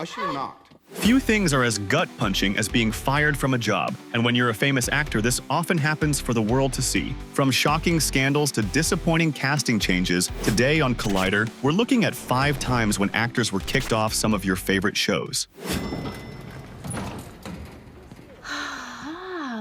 I should have knocked. Few things are as gut-punching as being fired from a job, and when you're a famous actor, this often happens for the world to see. From shocking scandals to disappointing casting changes, today on Collider, we're looking at 5 times when actors were kicked off some of your favorite shows.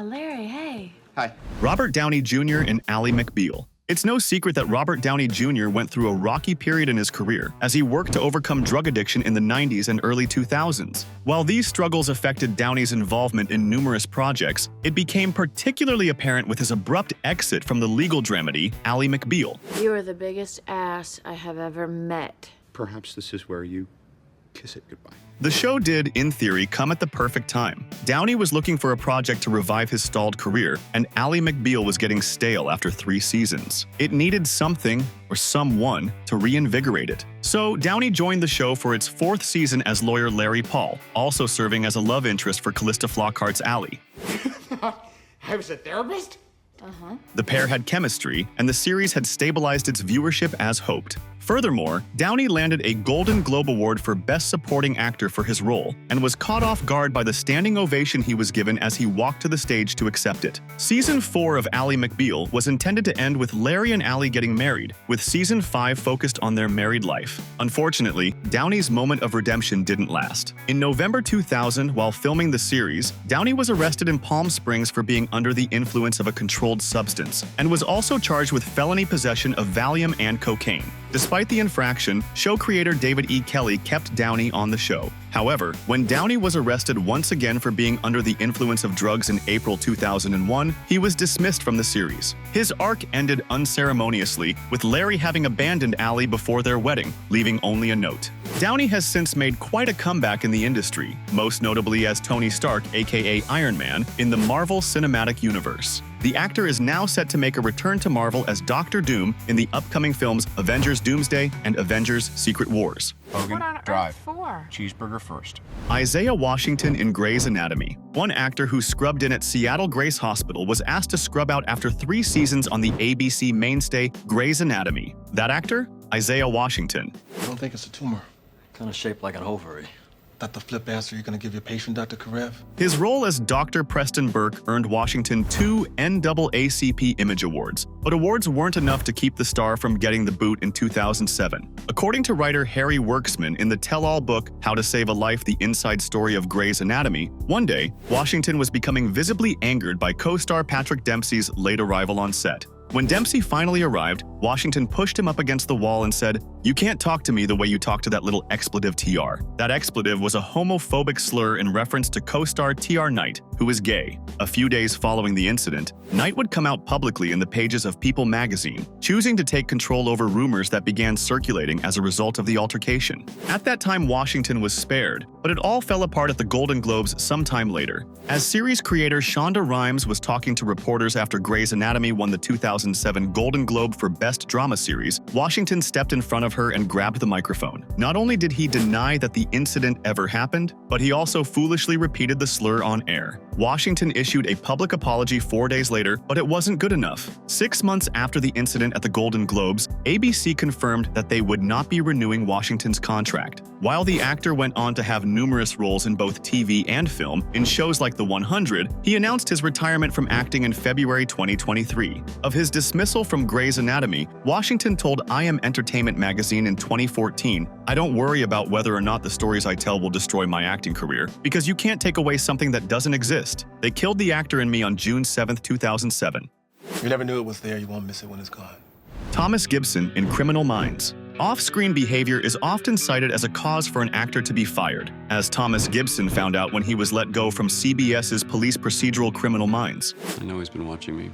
Larry, hey. Hi. Robert Downey Jr. and Ally McBeal. It's no secret that Robert Downey Jr. went through a rocky period in his career as he worked to overcome drug addiction in the 90s and early 2000s. While these struggles affected Downey's involvement in numerous projects, it became particularly apparent with his abrupt exit from the legal dramedy Ally McBeal. You are the biggest ass I have ever met. Perhaps this is where you kiss it goodbye. The show did, in theory, come at the perfect time. Downey was looking for a project to revive his stalled career, and Ally McBeal was getting stale after 3 seasons. It needed something, or someone, to reinvigorate it. So Downey joined the show for its 4th season as lawyer Larry Paul, also serving as a love interest for Callista Flockhart's Ally. I was a therapist? The pair had chemistry, and the series had stabilized its viewership as hoped. Furthermore, Downey landed a Golden Globe Award for Best Supporting Actor for his role, and was caught off guard by the standing ovation he was given as he walked to the stage to accept it. Season 4 of Ally McBeal was intended to end with Larry and Ally getting married, with Season 5 focused on their married life. Unfortunately, Downey's moment of redemption didn't last. In November 2000, while filming the series, Downey was arrested in Palm Springs for being under the influence of a controlled substance, and was also charged with felony possession of Valium and cocaine. Despite the infraction, show creator David E. Kelley kept Downey on the show. However, when Downey was arrested once again for being under the influence of drugs in April 2001, he was dismissed from the series. His arc ended unceremoniously, with Larry having abandoned Ally before their wedding, leaving only a note. Downey has since made quite a comeback in the industry, most notably as Tony Stark, aka Iron Man, in the Marvel Cinematic Universe. The actor is now set to make a return to Marvel as Doctor Doom in the upcoming films Avengers Doomsday and Avengers Secret Wars. Hogan, What on drive. earth for? Cheeseburger first. Isaiah Washington in Grey's Anatomy. One actor who scrubbed in at Seattle Grace Hospital was asked to scrub out after 3 seasons on the ABC mainstay Grey's Anatomy. That actor? Isaiah Washington. I don't think it's a tumor. Kind of shaped like an ovary. That the flip answer you're gonna give your patient, Dr. Karev? His role as Dr. Preston Burke earned Washington 2 NAACP Image Awards, but awards weren't enough to keep the star from getting the boot in 2007. According to writer Harry Worksman in the tell-all book How to Save a Life: The Inside Story of Grey's Anatomy, one day, Washington was becoming visibly angered by co-star Patrick Dempsey's late arrival on set. When Dempsey finally arrived, Washington pushed him up against the wall and said, "You can't talk to me the way you talk to that little expletive TR." That expletive was a homophobic slur in reference to co-star TR Knight, who is gay. A few days following the incident, Knight would come out publicly in the pages of People magazine, choosing to take control over rumors that began circulating as a result of the altercation. At that time, Washington was spared, but it all fell apart at the Golden Globes sometime later. As series creator Shonda Rhimes was talking to reporters after Grey's Anatomy won the 2007 Golden Globe for Best Drama Series, Washington stepped in front of her and grabbed the microphone. Not only did he deny that the incident ever happened, but he also foolishly repeated the slur on air. Washington issued a public apology 4 days later, but it wasn't good enough. 6 months after the incident at the Golden Globes, ABC confirmed that they would not be renewing Washington's contract. While the actor went on to have numerous roles in both TV and film, in shows like The 100, he announced his retirement from acting in February 2023. Of his dismissal from Grey's Anatomy, Washington told I Am Entertainment magazine in 2014, "I don't worry about whether or not the stories I tell will destroy my acting career, because you can't take away something that doesn't exist. They killed the actor in me on June 7, 2007. You never knew it was there, you won't miss it when it's gone. Thomas Gibson in Criminal Minds. Off-screen behavior is often cited as a cause for an actor to be fired, as Thomas Gibson found out when he was let go from CBS's police procedural Criminal Minds. I know he's been watching me.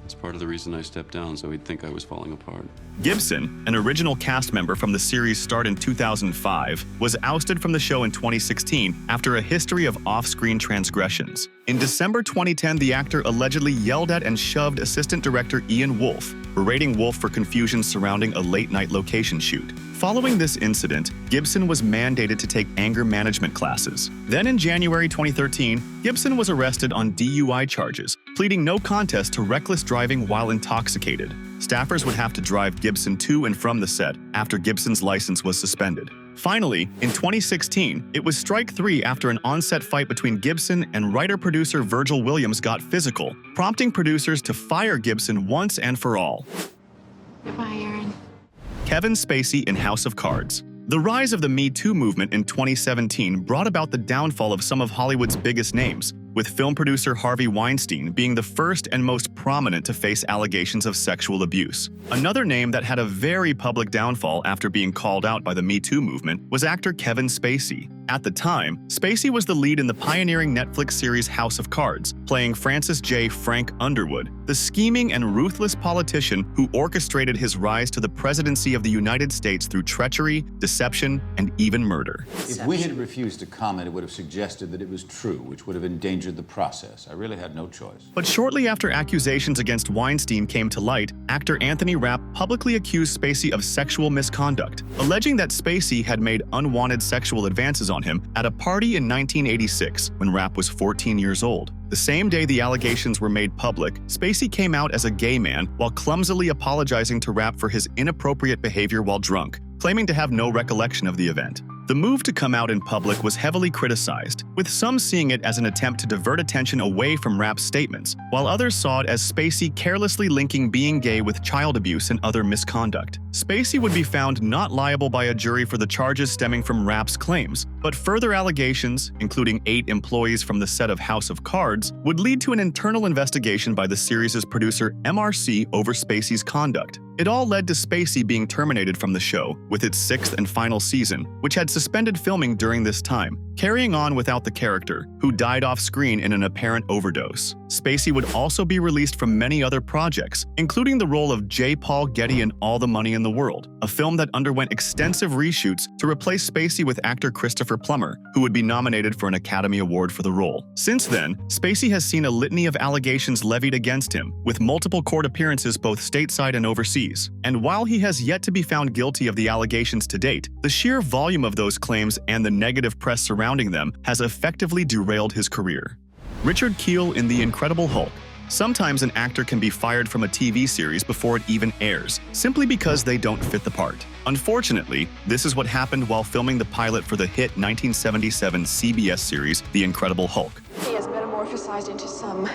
It's part of the reason I stepped down, so he'd think I was falling apart. Gibson, an original cast member from the series' start in 2005, was ousted from the show in 2016 after a history of off-screen transgressions. In December 2010, the actor allegedly yelled at and shoved assistant director Ian Wolfe, berating Wolfe for confusion surrounding a late-night location shoot. Following this incident, Gibson was mandated to take anger management classes. Then in January 2013, Gibson was arrested on DUI charges, pleading no contest to reckless driving while intoxicated. Staffers would have to drive Gibson to and from the set after Gibson's license was suspended. Finally, in 2016, it was strike 3 after an on-set fight between Gibson and writer-producer Virgil Williams got physical, prompting producers to fire Gibson once and for all. Goodbye, Aaron. Kevin Spacey in House of Cards. The rise of the Me Too movement in 2017 brought about the downfall of some of Hollywood's biggest names, with film producer Harvey Weinstein being the first and most prominent to face allegations of sexual abuse. Another name that had a very public downfall after being called out by the Me Too movement was actor Kevin Spacey. At the time, Spacey was the lead in the pioneering Netflix series House of Cards, playing Francis J. Frank Underwood, the scheming and ruthless politician who orchestrated his rise to the presidency of the United States through treachery, deception, and even murder. If we had refused to comment, it would have suggested that it was true, which would have endangered the process. I really had no choice. But shortly after accusations against Weinstein came to light, actor Anthony Rapp publicly accused Spacey of sexual misconduct, alleging that Spacey had made unwanted sexual advances on him at a party in 1986 when Rapp was 14 years old. The same day the allegations were made public, Spacey came out as a gay man while clumsily apologizing to Rapp for his inappropriate behavior while drunk, claiming to have no recollection of the event. The move to come out in public was heavily criticized, with some seeing it as an attempt to divert attention away from Rapp's statements, while others saw it as Spacey carelessly linking being gay with child abuse and other misconduct. Spacey would be found not liable by a jury for the charges stemming from Rapp's claims, but further allegations, including 8 employees from the set of House of Cards, would lead to an internal investigation by the series' producer MRC over Spacey's conduct. It all led to Spacey being terminated from the show, with its 6th and final season, which had suspended filming during this time, carrying on without the character, who died off screen in an apparent overdose. Spacey would also be released from many other projects, including the role of J. Paul Getty in All the Money in the World, a film that underwent extensive reshoots to replace Spacey with actor Christopher Plummer, who would be nominated for an Academy Award for the role. Since then, Spacey has seen a litany of allegations levied against him, with multiple court appearances both stateside and overseas. And while he has yet to be found guilty of the allegations to date, the sheer volume of those claims and the negative press surrounding them has effectively derailed his career. Richard Keel in The Incredible Hulk. Sometimes an actor can be fired from a TV series before it even airs, simply because they don't fit the part. Unfortunately, this is what happened while filming the pilot for the hit 1977 CBS series The Incredible Hulk. He has metamorphosized into some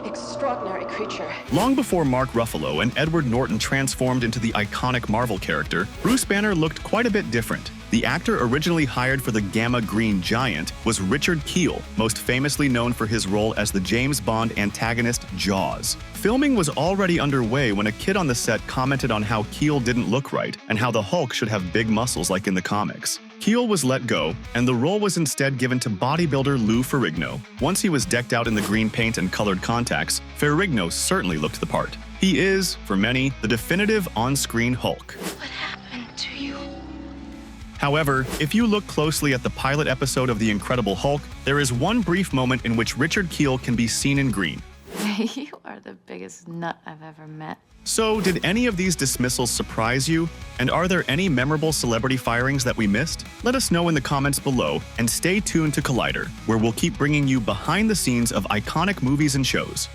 extraordinary creature. Long before Mark Ruffalo and Edward Norton transformed into the iconic Marvel character, Bruce Banner looked quite a bit different. The actor originally hired for the Gamma Green Giant was Richard Keel, most famously known for his role as the James Bond antagonist Jaws. Filming was already underway when a kid on the set commented on how Keel didn't look right and how the Hulk should have big muscles like in the comics. Keel was let go, and the role was instead given to bodybuilder Lou Ferrigno. Once he was decked out in the green paint and colored contacts, Ferrigno certainly looked the part. He is, for many, the definitive on-screen Hulk. What happened to you? However, if you look closely at the pilot episode of The Incredible Hulk, there is one brief moment in which Richard Keel can be seen in green. You are the biggest nut I've ever met. So, did any of these dismissals surprise you? And are there any memorable celebrity firings that we missed? Let us know in the comments below, and stay tuned to Collider, where we'll keep bringing you behind the scenes of iconic movies and shows.